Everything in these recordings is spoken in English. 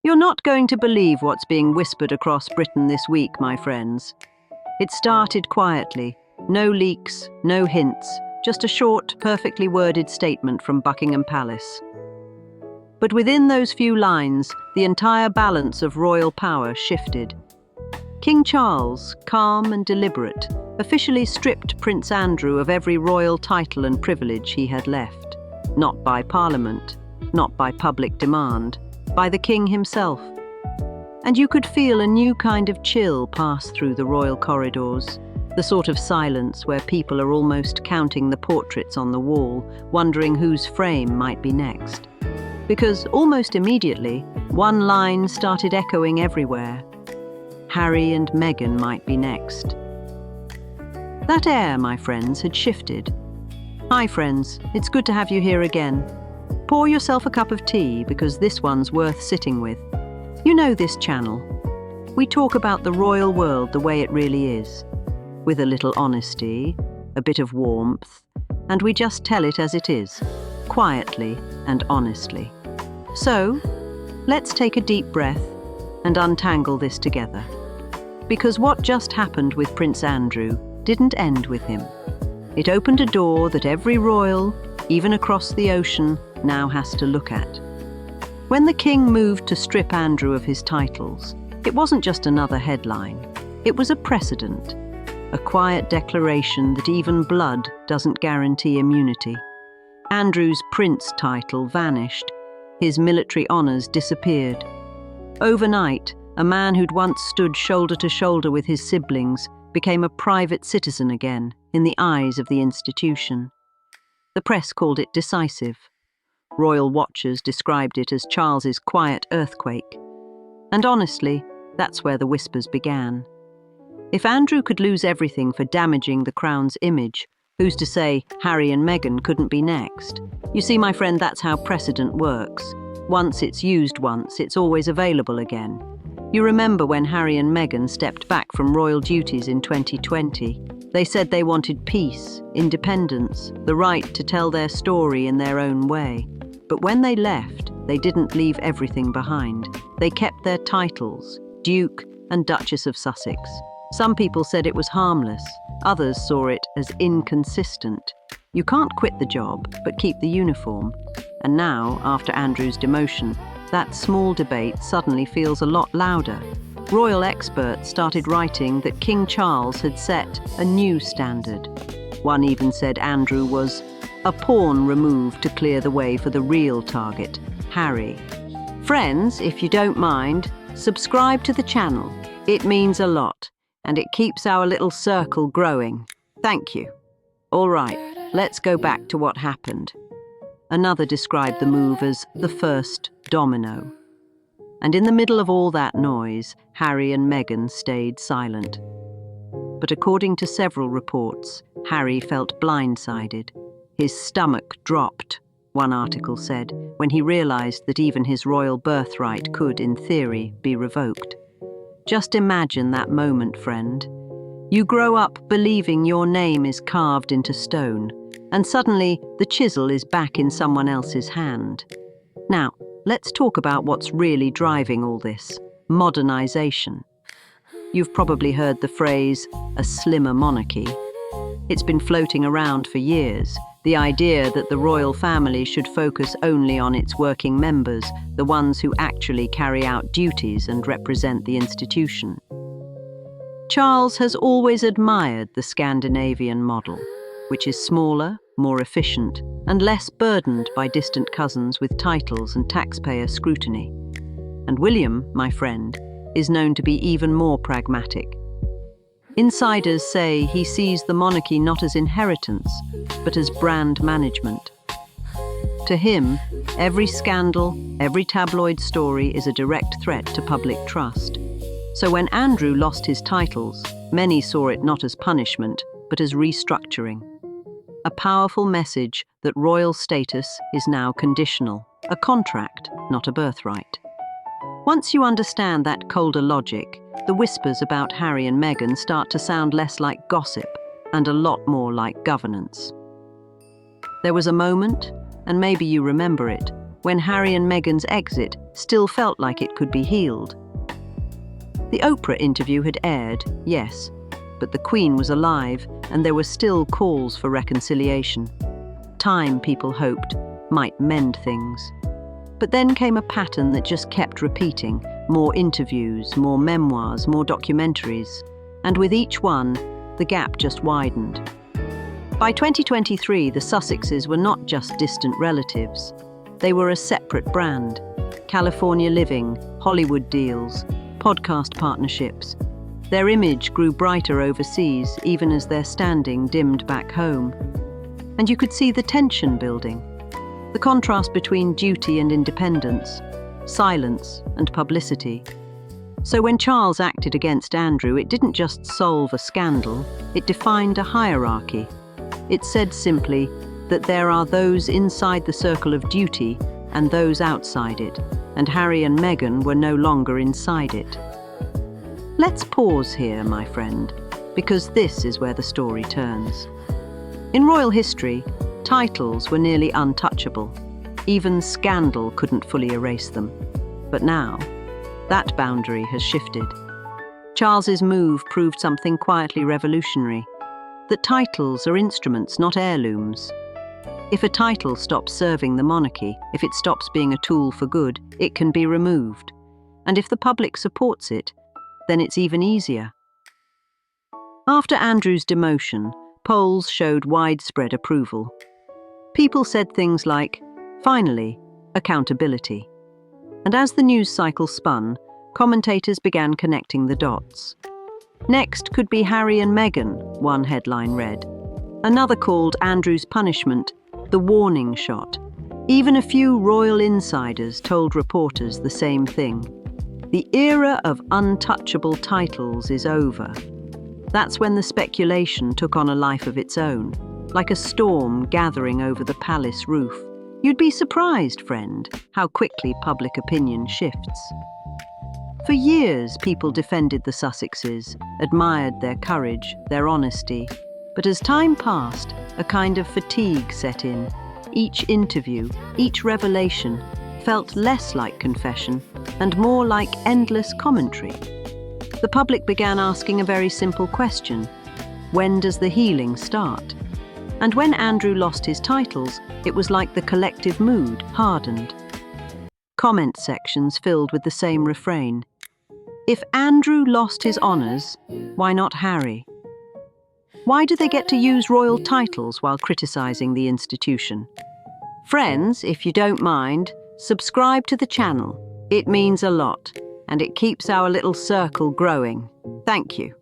You're not going to believe what's being whispered across Britain this week, my friends. It started quietly. No leaks, no hints, just a short, perfectly worded statement from Buckingham Palace. But within those few lines, the entire balance of royal power shifted. King Charles, calm and deliberate, officially stripped Prince Andrew of every royal title and privilege he had left. Not by Parliament, not by public demand, by the king himself. And you could feel a new kind of chill pass through the royal corridors, the sort of silence where people are almost counting the portraits on the wall, wondering whose frame might be next. Because almost immediately, one line started echoing everywhere. Harry and Meghan might be next. That air, my friends, had shifted. Hi friends, it's good to have you here again. Pour yourself a cup of tea because this one's worth sitting with. You know this channel. We talk about the royal world the way it really is, with a little honesty, a bit of warmth, and we just tell it as it is, quietly and honestly. So, let's take a deep breath and untangle this together. Because what just happened with Prince Andrew didn't end with him. It opened a door that every royal, even across the ocean, now has to look at. When the king moved to strip Andrew of his titles, it wasn't just another headline. It was a precedent, a quiet declaration that even blood doesn't guarantee immunity. Andrew's prince title vanished. His military honors disappeared. Overnight, a man who'd once stood shoulder to shoulder with his siblings became a private citizen again in the eyes of the institution. The press called it decisive. Royal watchers described it as Charles's quiet earthquake. And honestly, that's where the whispers began. If Andrew could lose everything for damaging the crown's image, who's to say Harry and Meghan couldn't be next? You see, my friend, that's how precedent works. Once it's used once, it's always available again. You remember when Harry and Meghan stepped back from royal duties in 2020? They said they wanted peace, independence, the right to tell their story in their own way. But when they left, they didn't leave everything behind. They kept their titles, Duke and Duchess of Sussex. Some people said it was harmless. Others saw it as inconsistent. You can't quit the job, but keep the uniform. And now, after Andrew's demotion, that small debate suddenly feels a lot louder. Royal experts started writing that King Charles had set a new standard. One even said Andrew was a pawn removed to clear the way for the real target, Harry. Friends, if you don't mind, subscribe to the channel. It means a lot, and it keeps our little circle growing. Thank you. All right, let's go back to what happened. Another described the move as the first domino. And in the middle of all that noise, Harry and Meghan stayed silent. But according to several reports, Harry felt blindsided. His stomach dropped, one article said, when he realized that even his royal birthright could, in theory, be revoked. Just imagine that moment, friend. You grow up believing your name is carved into stone, and suddenly the chisel is back in someone else's hand. Now, let's talk about what's really driving all this: modernization. You've probably heard the phrase, a slimmer monarchy. It's been floating around for years, the idea that the royal family should focus only on its working members, the ones who actually carry out duties and represent the institution. Charles has always admired the Scandinavian model, which is smaller, more efficient, and less burdened by distant cousins with titles and taxpayer scrutiny. And William, my friend, is known to be even more pragmatic. Insiders say he sees the monarchy not as inheritance, but as brand management. To him, every scandal, every tabloid story is a direct threat to public trust. So when Andrew lost his titles, many saw it not as punishment, but as restructuring. A powerful message that royal status is now conditional, a contract, not a birthright. Once you understand that colder logic, the whispers about Harry and Meghan start to sound less like gossip and a lot more like governance. There was a moment, and maybe you remember it, when Harry and Meghan's exit still felt like it could be healed. The Oprah interview had aired, yes, but the Queen was alive and there were still calls for reconciliation. Time, people hoped, might mend things. But then came a pattern that just kept repeating. More interviews, more memoirs, more documentaries. And with each one, the gap just widened. By 2023, the Sussexes were not just distant relatives. They were a separate brand. California living, Hollywood deals, podcast partnerships. Their image grew brighter overseas, even as their standing dimmed back home. And you could see the tension building. The contrast between duty and independence, silence and publicity. So when Charles acted against Andrew, it didn't just solve a scandal, it defined a hierarchy. It said simply that there are those inside the circle of duty and those outside it, and Harry and Meghan were no longer inside it. Let's pause here, my friend, because this is where the story turns. In royal history, titles were nearly untouchable. Even scandal couldn't fully erase them. But now, that boundary has shifted. Charles's move proved something quietly revolutionary, that titles are instruments, not heirlooms. If a title stops serving the monarchy, if it stops being a tool for good, it can be removed. And if the public supports it, then it's even easier. After Andrew's demotion, polls showed widespread approval. People said things like, finally, accountability. And as the news cycle spun, commentators began connecting the dots. Next could be Harry and Meghan, one headline read. Another called Andrew's punishment the warning shot. Even a few royal insiders told reporters the same thing. The era of untouchable titles is over. That's when the speculation took on a life of its own, like a storm gathering over the palace roof. You'd be surprised, friend, how quickly public opinion shifts. For years, people defended the Sussexes, admired their courage, their honesty. But as time passed, a kind of fatigue set in. Each interview, each revelation, felt less like confession and more like endless commentary. The public began asking a very simple question: when does the healing start? And when Andrew lost his titles, it was like the collective mood hardened. Comment sections filled with the same refrain. If Andrew lost his honours, why not Harry? Why do they get to use royal titles while criticising the institution? Friends, if you don't mind, subscribe to the channel. It means a lot, and it keeps our little circle growing. Thank you.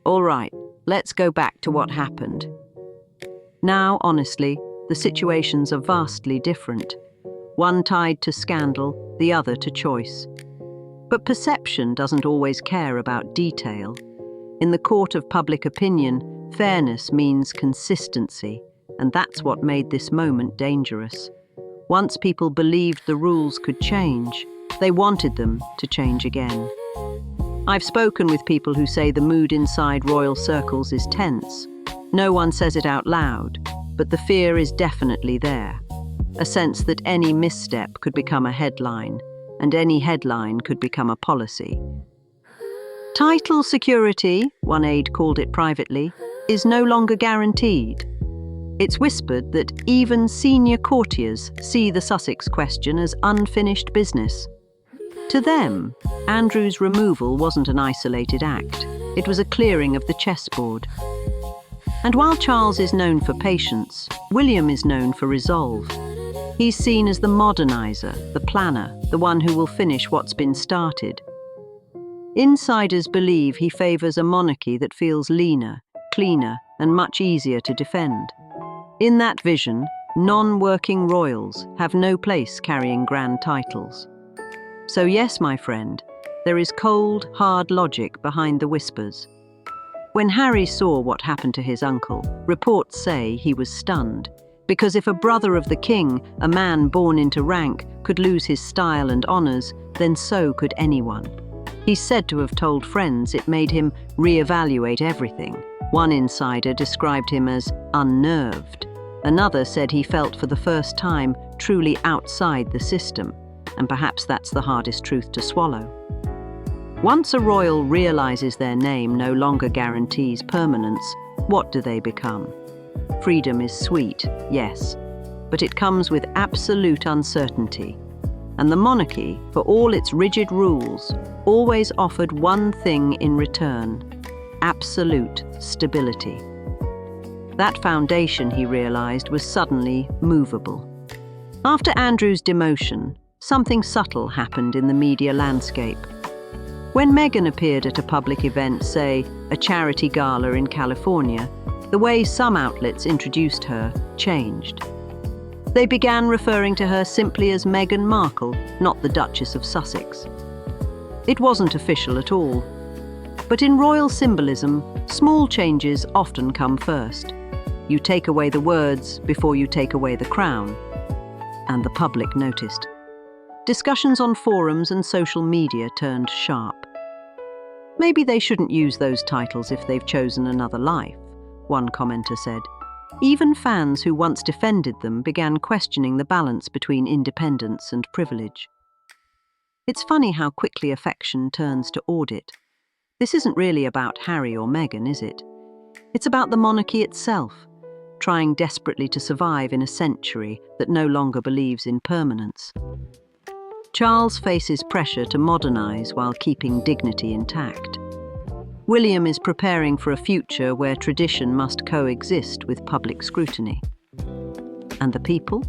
All right, let's go back to what happened. Now, honestly, the situations are vastly different. One tied to scandal, the other to choice. But perception doesn't always care about detail. In the court of public opinion, fairness means consistency, and that's what made this moment dangerous. Once people believed the rules could change, they wanted them to change again. I've spoken with people who say the mood inside royal circles is tense. No one says it out loud, but the fear is definitely there. A sense that any misstep could become a headline, and any headline could become a policy. Title security, one aide called it privately, is no longer guaranteed. It's whispered that even senior courtiers see the Sussex question as unfinished business. To them, Andrew's removal wasn't an isolated act. It was a clearing of the chessboard. And while Charles is known for patience, William is known for resolve. He's seen as the modernizer, the planner, the one who will finish what's been started. Insiders believe he favours a monarchy that feels leaner, cleaner, and much easier to defend. In that vision, non-working royals have no place carrying grand titles. So yes, my friend, there is cold, hard logic behind the whispers. When Harry saw what happened to his uncle, reports say he was stunned. Because if a brother of the king, a man born into rank, could lose his style and honours, then so could anyone. He's said to have told friends it made him re-evaluate everything. One insider described him as unnerved. Another said he felt for the first time truly outside the system, and perhaps that's the hardest truth to swallow. Once a royal realizes their name no longer guarantees permanence, what do they become? Freedom is sweet, yes, but it comes with absolute uncertainty. And the monarchy, for all its rigid rules, always offered one thing in return: absolute stability. That foundation, he realized, was suddenly movable. After Andrew's demotion, something subtle happened in the media landscape. When Meghan appeared at a public event, say, a charity gala in California, the way some outlets introduced her changed. They began referring to her simply as Meghan Markle, not the Duchess of Sussex. It wasn't official at all. But in royal symbolism, small changes often come first. You take away the words before you take away the crown. And the public noticed. Discussions on forums and social media turned sharp. Maybe they shouldn't use those titles if they've chosen another life, one commenter said. Even fans who once defended them began questioning the balance between independence and privilege. It's funny how quickly affection turns to audit. This isn't really about Harry or Meghan, is it? It's about the monarchy itself, trying desperately to survive in a century that no longer believes in permanence. Charles faces pressure to modernize while keeping dignity intact. William is preparing for a future where tradition must coexist with public scrutiny. And the people?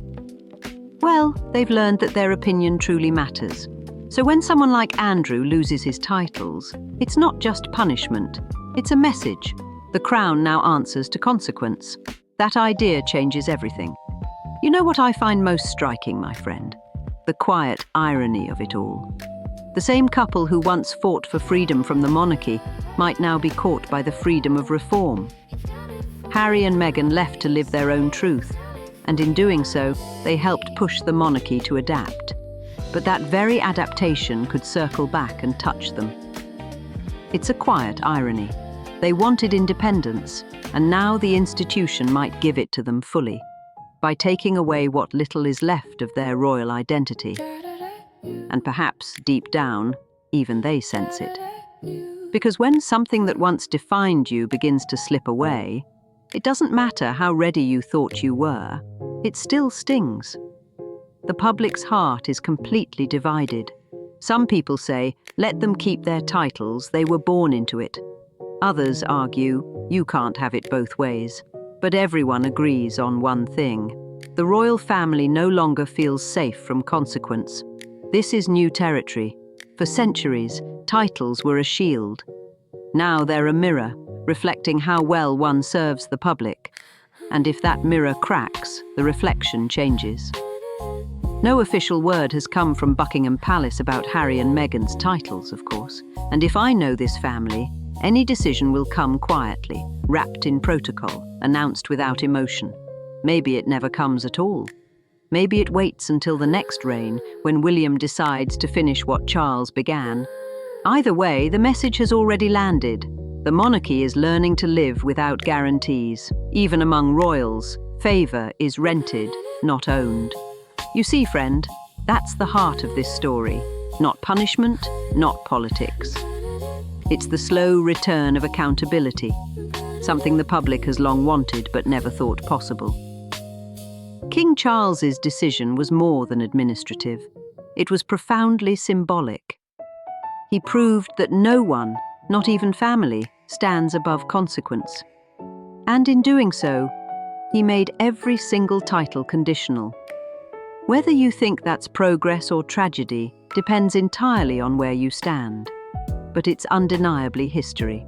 Well, they've learned that their opinion truly matters. So when someone like Andrew loses his titles, it's not just punishment, it's a message. The crown now answers to consequence. That idea changes everything. You know what I find most striking, my friend? The quiet irony of it all. The same couple who once fought for freedom from the monarchy might now be caught by the freedom of reform. Harry and Meghan left to live their own truth, and in doing so, they helped push the monarchy to adapt. But that very adaptation could circle back and touch them. It's a quiet irony. They wanted independence, and now the institution might give it to them fully, by taking away what little is left of their royal identity. And perhaps, deep down, even they sense it. Because when something that once defined you begins to slip away, it doesn't matter how ready you thought you were, it still stings. The public's heart is completely divided. Some people say, let them keep their titles, they were born into it. Others argue, you can't have it both ways. But everyone agrees on one thing. The royal family no longer feels safe from consequence. This is new territory. For centuries, titles were a shield. Now they're a mirror, reflecting how well one serves the public. And if that mirror cracks, the reflection changes. No official word has come from Buckingham Palace about Harry and Meghan's titles, of course. And if I know this family, any decision will come quietly, wrapped in protocol, announced without emotion. Maybe it never comes at all. Maybe it waits until the next reign, when William decides to finish what Charles began. Either way, the message has already landed. The monarchy is learning to live without guarantees. Even among royals, favour is rented, not owned. You see, friend, that's the heart of this story. Not punishment, not politics. It's the slow return of accountability, something the public has long wanted but never thought possible. King Charles's decision was more than administrative. It was profoundly symbolic. He proved that no one, not even family, stands above consequence. And in doing so, he made every single title conditional. Whether you think that's progress or tragedy depends entirely on where you stand. But it's undeniably history.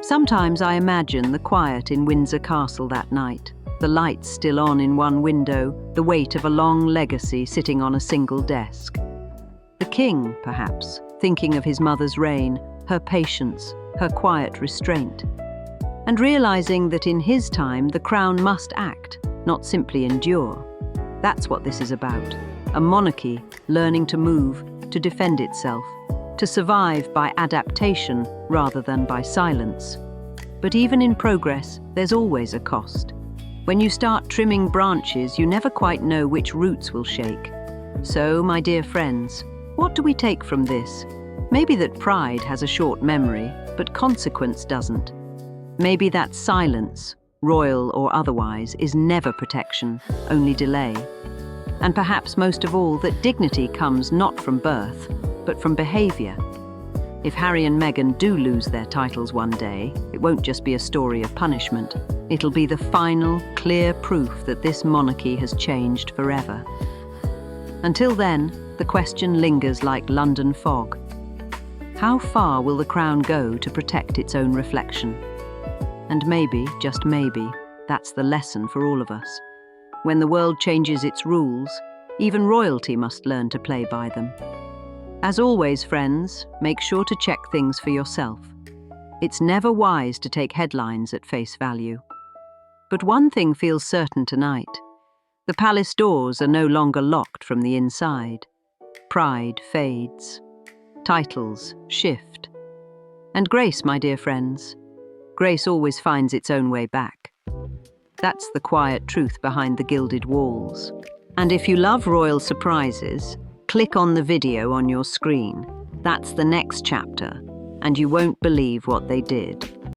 Sometimes I imagine the quiet in Windsor Castle that night, the lights still on in one window, the weight of a long legacy sitting on a single desk. The king, perhaps, thinking of his mother's reign, her patience, her quiet restraint, and realizing that in his time the crown must act, not simply endure. That's what this is about. A monarchy learning to move, to defend itself, to survive by adaptation rather than by silence. But even in progress, there's always a cost. When you start trimming branches, you never quite know which roots will shake. So, my dear friends, what do we take from this? Maybe that pride has a short memory, but consequence doesn't. Maybe that silence, royal or otherwise, is never protection, only delay. And perhaps most of all, that dignity comes not from birth, but from behavior. If Harry and Meghan do lose their titles one day, it won't just be a story of punishment. It'll be the final, clear proof that this monarchy has changed forever. Until then, the question lingers like London fog. How far will the crown go to protect its own reflection? And maybe, just maybe, that's the lesson for all of us. When the world changes its rules, even royalty must learn to play by them. As always, friends, make sure to check things for yourself. It's never wise to take headlines at face value. But one thing feels certain tonight. The palace doors are no longer locked from the inside. Pride fades. Titles shift. And grace, my dear friends, grace always finds its own way back. That's the quiet truth behind the gilded walls. And if you love royal surprises, click on the video on your screen. That's the next chapter, and you won't believe what they did.